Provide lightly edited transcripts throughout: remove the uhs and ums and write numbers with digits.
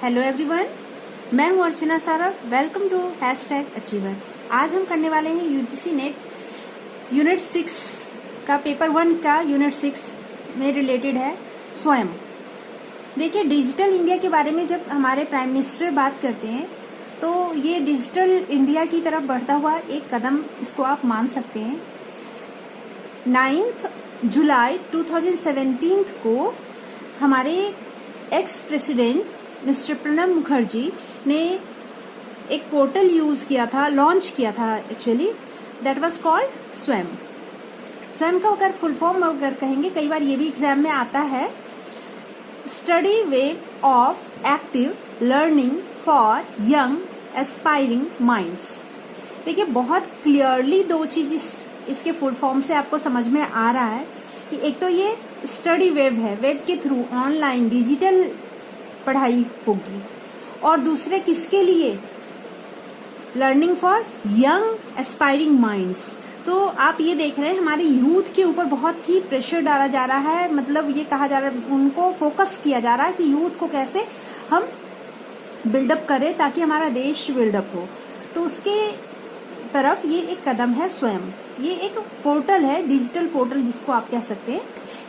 Hello everyone, मैं हूं Archana Sarav. Welcome to #Achiever. आज हम करने वाले हैं यूजीसी नेट यूनिट 6 का पेपर 1 का यूनिट 6 में रिलेटेड है स्वयं। देखिए, डिजिटल इंडिया के बारे में जब हमारे प्राइम मिनिस्टर बात करते हैं तो ये डिजिटल इंडिया की तरफ बढ़ता हुआ एक कदम इसको आप मान सकते हैं। 9 जुलाई 2017 को हमारे ex president mister Pranab Mukherjee ने एक पोर्टल यूज किया था, लॉन्च किया था एक्चुअली, दैट वाज कॉल्ड स्वयं। स्वयं का अगर फुल फॉर्म अगर कहेंगे, कई बार ये भी एग्जाम में आता है, study wave of active learning for young aspiring minds. देखिए, बहुत क्लियरली दो चीज इसके फुल फॉर्म से आपको समझ में आ रहा है कि एक तो ये स्टडी वेव है, वेव के थ्रू ऑनलाइन डिजिटल पढ़ाई होगी, और दूसरे किसके लिए, learning for young aspiring minds. तो आप ये देख रहे हैं हमारे यूथ के ऊपर बहुत ही प्रेशर डाला जा रहा है, मतलब ये कहा जा रहा है, उनको फोकस किया जा रहा है कि यूथ को कैसे हम बिल्डअप करें ताकि हमारा देश बिल्डअप हो। तो उसके तरफ ये एक कदम है स्वयं। ये एक पोर्टल है, डिजिटल पोर्टल जिसको आप कह सकते हैं।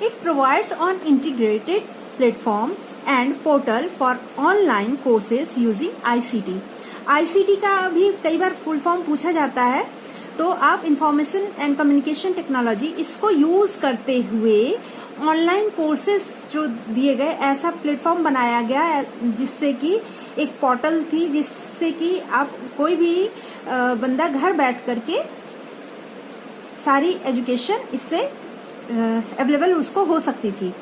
It provides on integrated platform and portal for online courses using ICT. ICT का भी कई बार फुल फॉर्म पूछा जाता है, तो आप इंफॉर्मेशन एंड कम्युनिकेशन टेक्नोलॉजी इसको यूज करते हुए ऑनलाइन कोर्सेज जो दिए गए, ऐसा प्लेटफॉर्म बनाया गया जिससे कि एक पोर्टल थी जिससे कि आप कोई भी बंदा घर बैठ करके सारी एजुकेशन इससे अवेलेबल उसको हो सकती थी।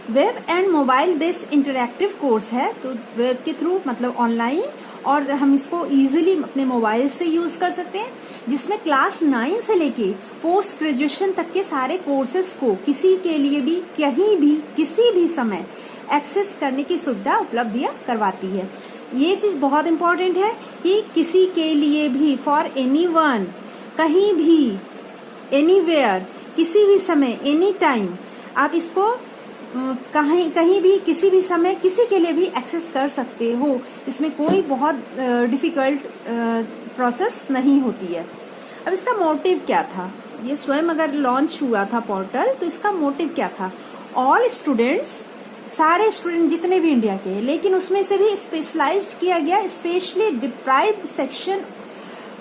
Web and mobile based interactive course है, तो वेब के थ्रू मतलब ऑनलाइन, और हम इसको इजीली अपने मोबाइल से यूज कर सकते हैं, जिसमें क्लास 9 से लेके पोस्ट ग्रेजुएशन तक के सारे कोर्सेज को किसी के लिए भी कहीं भी किसी भी समय एक्सेस करने की सुविधा उपलब्ध करवाती है। ये चीज बहुत इंपॉर्टेंट है कि किसी के लिए भी, फॉर एनीवन, कहीं भी, एनीवेयर, किसी भी समय, एनी टाइम आप इसको कहीं भी किसी भी समय किसी के लिए भी एक्सेस कर सकते हो। इसमें कोई बहुत डिफिकल्ट प्रोसेस नहीं होती है। अब इसका मोटिव क्या था? ये स्वयं अगर लॉन्च हुआ था पोर्टल, तो इसका मोटिव क्या था? ऑल स्टूडेंट्स, सारे स्टूडेंट जितने भी इंडिया के, लेकिन उसमें से भी स्पेशलाइज्ड किया गया स्पेशली डिप्राइव्ड सेक्शन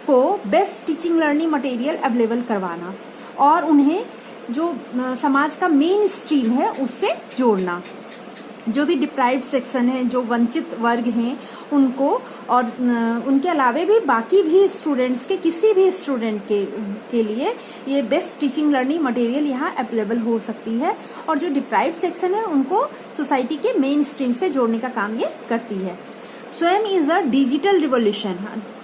को best teaching learning material available करवाना, और उन्हें जो समाज का मेन स्ट्रीम है उससे जोड़ना। जो भी डिप्राइव्ड सेक्शन है, जो वंचित वर्ग हैं, उनको, और उनके अलावे भी बाकी भी स्टूडेंट्स के, किसी भी स्टूडेंट के लिए ये बेस्ट टीचिंग लर्निंग मटेरियल यहाँ अवेलेबल हो सकती है। और जो डिप्राइव्ड सेक्शन है उनको सोसाइटी के मेन स्ट्रीम से जोड़ने का काम ये करती है। स्वयं is a digital revolution.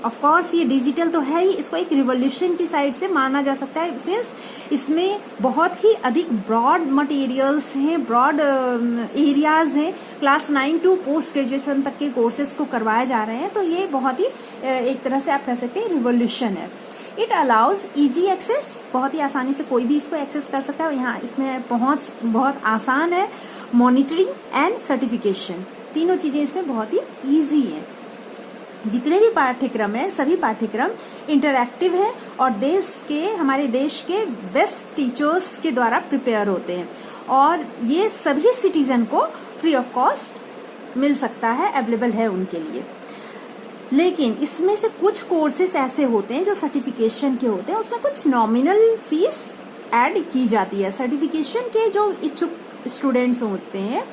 Of course ये डिजिटल तो है ही, इसको एक रिवॉल्यूशन की साइड से माना जा सकता है, सिंस इसमें बहुत ही अधिक ब्रॉड मटेरियल्स हैं, ब्रॉड एरियाज हैं। क्लास 9 टू पोस्ट ग्रेजुएशन तक के कोर्सेज को करवाए जा रहे हैं, तो ये बहुत ही एक तरह से आप कह सकते हैं रिवॉल्यूशन है। इट अलाउज इजी एक्सेस, बहुत ही आसानी से कोई भी इसको एक्सेस कर सकता है। यहाँ इसमें पहुंच बहुत आसान है। मॉनिटरिंग एंड सर्टिफिकेशन, तीनों चीजें इसमें बहुत ही इजी हैं। जितने भी पाठ्यक्रम है, सभी पाठ्यक्रम इंटरैक्टिव है और हमारे देश के बेस्ट टीचर्स के द्वारा प्रिपेयर होते हैं, और ये सभी सिटीजन को फ्री ऑफ कॉस्ट मिल सकता है, अवेलेबल है उनके लिए। लेकिन इसमें से कुछ कोर्सेस ऐसे होते हैं जो सर्टिफिकेशन के होते हैं, उसमें कुछ नॉमिनल फीस ऐड की जाती है। सर्टिफिकेशन के जो इच्छुक स्टूडेंट्स होते हैं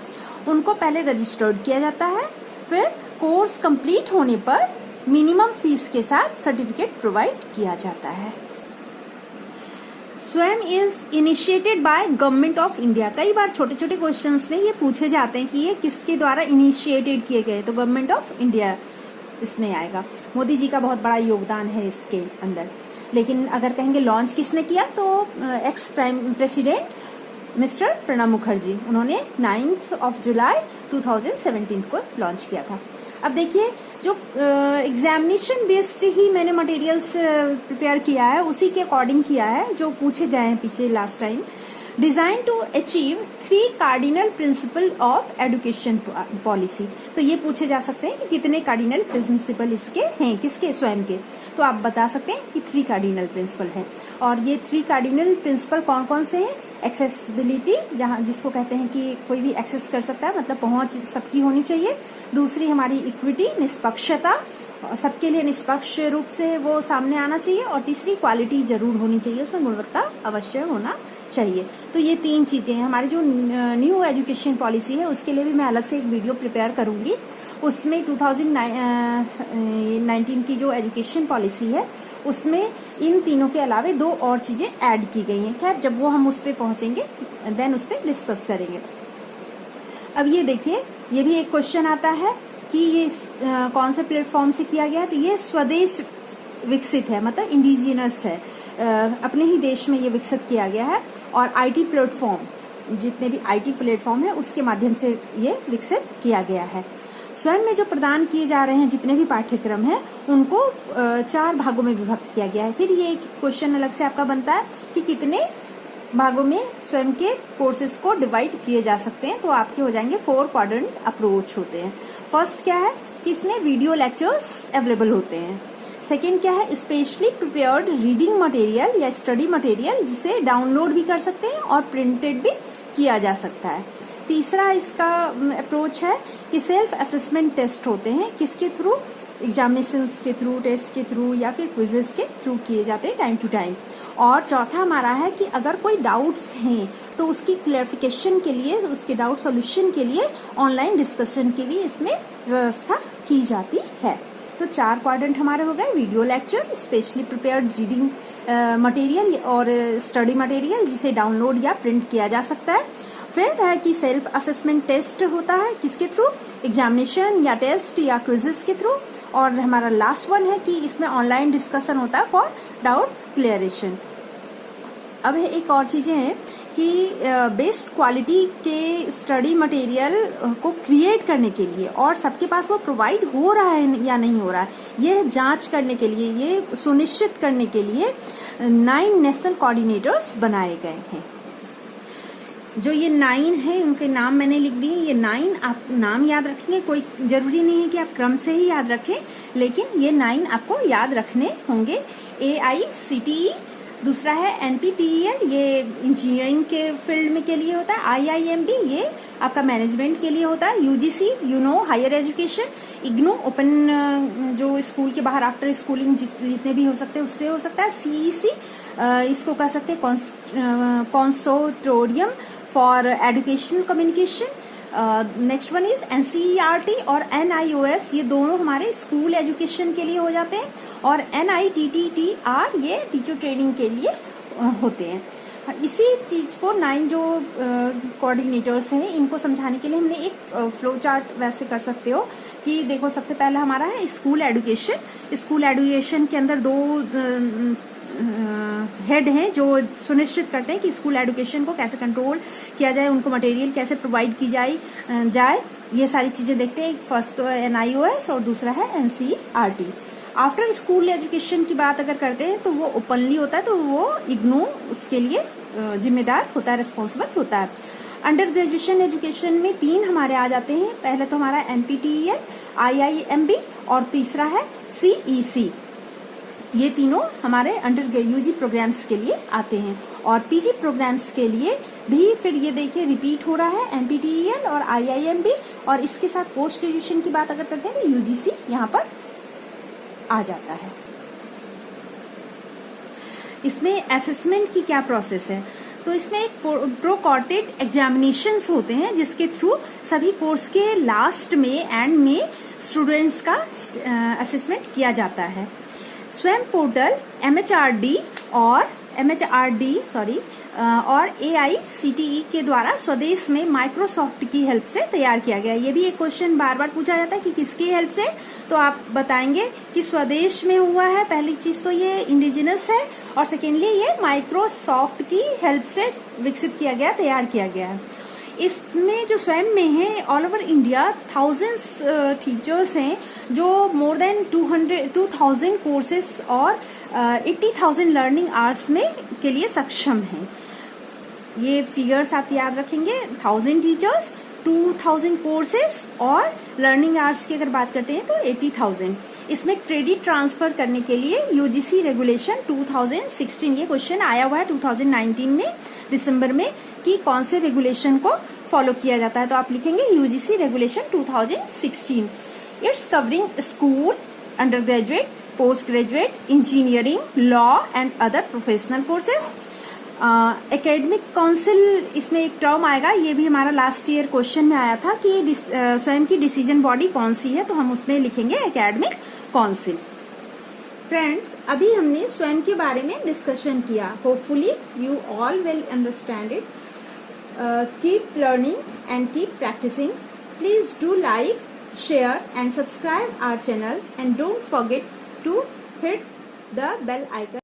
उनको पहले रजिस्टर्ड किया जाता है, फिर कोर्स कंप्लीट होने पर मिनिमम फीस के साथ सर्टिफिकेट प्रोवाइड किया जाता है। स्वयं is initiated by government of India. कई बार छोटे छोटे क्वेश्चंस में ये पूछे जाते हैं कि ये किसके द्वारा इनिशिएटेड किए गए, तो गवर्नमेंट ऑफ इंडिया इसमें आएगा। मोदी जी का बहुत बड़ा योगदान है इसके अंदर। लेकिन अगर कहेंगे लॉन्च किसने किया, तो ex prime president mister Pranab Mukherjee, उन्होंने 9 जुलाई 2017 को लॉन्च किया था। अब देखिए, जो एग्जामिनेशन बेस्ड ही मैंने मटेरियल्स प्रिपेयर किया है, उसी के अकॉर्डिंग किया है जो पूछे गए हैं पीछे last time. Design to achieve 3 cardinal principle of education policy. तो ये पूछे जा सकते हैं कि कितने कार्डिनल प्रिंसिपल इसके हैं, किसके, स्वयं के। तो आप बता सकते हैं कि 3 कार्डिनल प्रिंसिपल हैं। और ये 3 कार्डिनल प्रिंसिपल कौन कौन से हैं? एक्सेसिबिलिटी, जहां जिसको कहते हैं कि कोई भी एक्सेस कर सकता है, मतलब पहुंच सबकी होनी चाहिए। दूसरी हमारी इक्विटी, निष्पक्षता, सबके लिए निष्पक्ष रूप से वो सामने आना चाहिए। और तीसरी क्वालिटी जरूर होनी चाहिए, उसमें गुणवत्ता अवश्य होना चाहिए। तो ये 3 चीजें हैं। हमारी जो न्यू एजुकेशन पॉलिसी है उसके लिए भी मैं अलग से एक वीडियो प्रिपेयर करूंगी। उसमें 2019 की जो एजुकेशन पॉलिसी है उसमें इन तीनों के अलावे 2 और चीजें ऐड की गई हैं। खैर, जब वो हम उस पर पहुंचेंगे देन उस पर डिस्कस करेंगे। अब ये देखिए, ये भी एक क्वेश्चन आता है कि ये कौन से प्लेटफॉर्म से किया गया है। तो ये स्वदेश विकसित है, मतलब इंडिजिनस है, अपने ही देश में ये विकसित किया गया है। और आईटी प्लेटफॉर्म, जितने भी आईटी प्लेटफॉर्म है उसके माध्यम से ये विकसित किया गया है। स्वयं में जो प्रदान किए जा रहे हैं जितने भी पाठ्यक्रम हैं उनको 4 भागों में विभक्त किया गया है। फिर ये क्वेश्चन अलग से आपका बनता है कि कितने भागों में स्वयं के कोर्सेज को डिवाइड किए जा सकते हैं। तो आपके हो जाएंगे 4 क्वाड्रेंट अप्रोच होते हैं। फर्स्ट क्या है कि इसमें वीडियो लेक्चर्स अवेलेबल होते हैं। सेकेंड क्या है, स्पेशली प्रिपेयर्ड रीडिंग मटेरियल या स्टडी मटेरियल, जिसे डाउनलोड भी कर सकते हैं और प्रिंटेड भी किया जा सकता है। तीसरा इसका अप्रोच है कि सेल्फ असेसमेंट टेस्ट होते हैं, किसके थ्रू, एग्जामिनेशंस के थ्रू, टेस्ट के थ्रू या फिर क्विजेस के थ्रू किए जाते हैं टाइम टू टाइम। और चौथा हमारा है कि अगर कोई डाउट्स हैं तो उसकी क्लैरिफिकेशन के लिए, उसके डाउट सॉल्यूशन के लिए ऑनलाइन डिस्कशन की भी इसमें व्यवस्था की जाती है। तो 4 क्वाड्रेंट हमारे हो गए, video lecture, specially prepared reading material और स्टडी मटेरियल जिसे डाउनलोड या प्रिंट किया जा सकता है। फिर है कि सेल्फ असेसमेंट टेस्ट होता है, किसके थ्रू, एग्जामिनेशन या टेस्ट या क्विजेस के थ्रू। और हमारा लास्ट वन है कि इसमें ऑनलाइन डिस्कशन होता है फॉर डाउट क्लियरेशन। अब एक और चीजें हैं कि बेस्ट क्वालिटी के स्टडी मटेरियल को क्रिएट करने के लिए और सबके पास वो प्रोवाइड हो रहा है या नहीं हो रहा है, ये जांच करने के लिए, ये सुनिश्चित करने के लिए 9 नेशनल कोऑर्डिनेटर्स बनाए गए हैं। जो ये 9 है उनके नाम मैंने लिख दिए। ये 9 आप नाम याद रखेंगे, कोई जरूरी नहीं है कि आप क्रम से ही याद रखें, लेकिन ये 9 आपको याद रखने होंगे। AICTE, दूसरा है NPTEL, ये इंजीनियरिंग के फील्ड में के लिए होता है। IIMB, ये आपका मैनेजमेंट के लिए होता है। UGC, higher education. IGNOU, open जो स्कूल के बाहर आफ्टर स्कूलिंग जितने भी हो सकते हैं उससे हो सकता है। CEC, इसको कह सकते हैं consortium for educational communication. Next one is NCERT और NIOS, ये दोनों हमारे स्कूल एजुकेशन के लिए हो जाते हैं। और NITTTR, ये टीचर ट्रेनिंग के लिए होते हैं। इसी चीज को 9 जो कोऑर्डिनेटर्स हैं इनको समझाने के लिए हमने एक फ्लो चार्ट वैसे कर सकते हो कि देखो, सबसे पहला हमारा है स्कूल एजुकेशन। स्कूल एजुकेशन के अंदर 2 हेड हैं जो सुनिश्चित करते हैं कि स्कूल एजुकेशन को कैसे कंट्रोल किया जाए, उनको मटेरियल कैसे प्रोवाइड की जाए, ये सारी चीजें देखते हैं। फर्स्ट तो NIOS और दूसरा है NCERT। आफ्टर स्कूल एजुकेशन की बात अगर करते हैं तो वो ओपनली होता है, तो वो IGNOU उसके लिए जिम्मेदार होता है, रिस्पॉन्सिबल होता है। अंडर ग्रेजुएशन एजुकेशन में 3 हमारे आ जाते हैं। पहले तो हमारा NPTEL, IIMB और तीसरा है CEC। ये तीनों हमारे अंडर UG प्रोग्राम्स के लिए आते हैं। और PG प्रोग्राम्स के लिए भी फिर ये देखिए रिपीट हो रहा है, NPTEL और IIMB। और इसके साथ पोस्ट ग्रेजुएशन की बात अगर करते हैं तो UGC यहाँ पर आ जाता है। इसमें असेसमेंट की क्या प्रोसेस है, तो इसमें एक प्रोकॉर्टेड एग्जामिनेशंस होते हैं जिसके थ्रू सभी कोर्स के लास्ट में, एंड में स्टूडेंट्स का असेसमेंट किया जाता है। स्वयं पोर्टल MHRD और AICTE के द्वारा स्वदेश में माइक्रोसॉफ्ट की हेल्प से तैयार किया गया। ये भी एक क्वेश्चन बार बार पूछा जाता है कि किसकी हेल्प से, तो आप बताएंगे कि स्वदेश में हुआ है। पहली चीज तो ये इंडिजिनस है और सेकेंडली ये माइक्रोसॉफ्ट की हेल्प से विकसित किया गया, तैयार किया गया है। इसमें जो स्वयं में है all over India thousands teachers हैं जो मोर देन 2000 कोर्सेस और 80,000 लर्निंग आवर्स में के लिए सक्षम हैं। ये फिगर्स आप याद रखेंगे, 1000 टीचर्स, 2000 कोर्सेस और लर्निंग आवर्स की अगर बात करते हैं तो 80,000। इसमें क्रेडिट ट्रांसफर करने के लिए यूजीसी रेगुलेशन 2016, ये क्वेश्चन आया हुआ है 2019 में दिसंबर में कि कौन से रेगुलेशन को फॉलो किया जाता है, तो आप लिखेंगे UGC regulation 2016। It's covering school, under graduate, post graduate, engineering, law and other professional courses. Academic council इसमें एक टर्म आएगा, ये भी हमारा लास्ट ईयर क्वेश्चन में आया था कि स्वयं की डिसीजन बॉडी कौन सी है, तो हम उसमें लिखेंगे एकेडमिक काउंसिल। फ्रेंड्स, अभी हमने स्वयं के बारे में डिस्कशन किया। Hopefully you all will understand it. Keep learning and keep practicing. Please do like, share and subscribe our channel and don't forget to hit the bell icon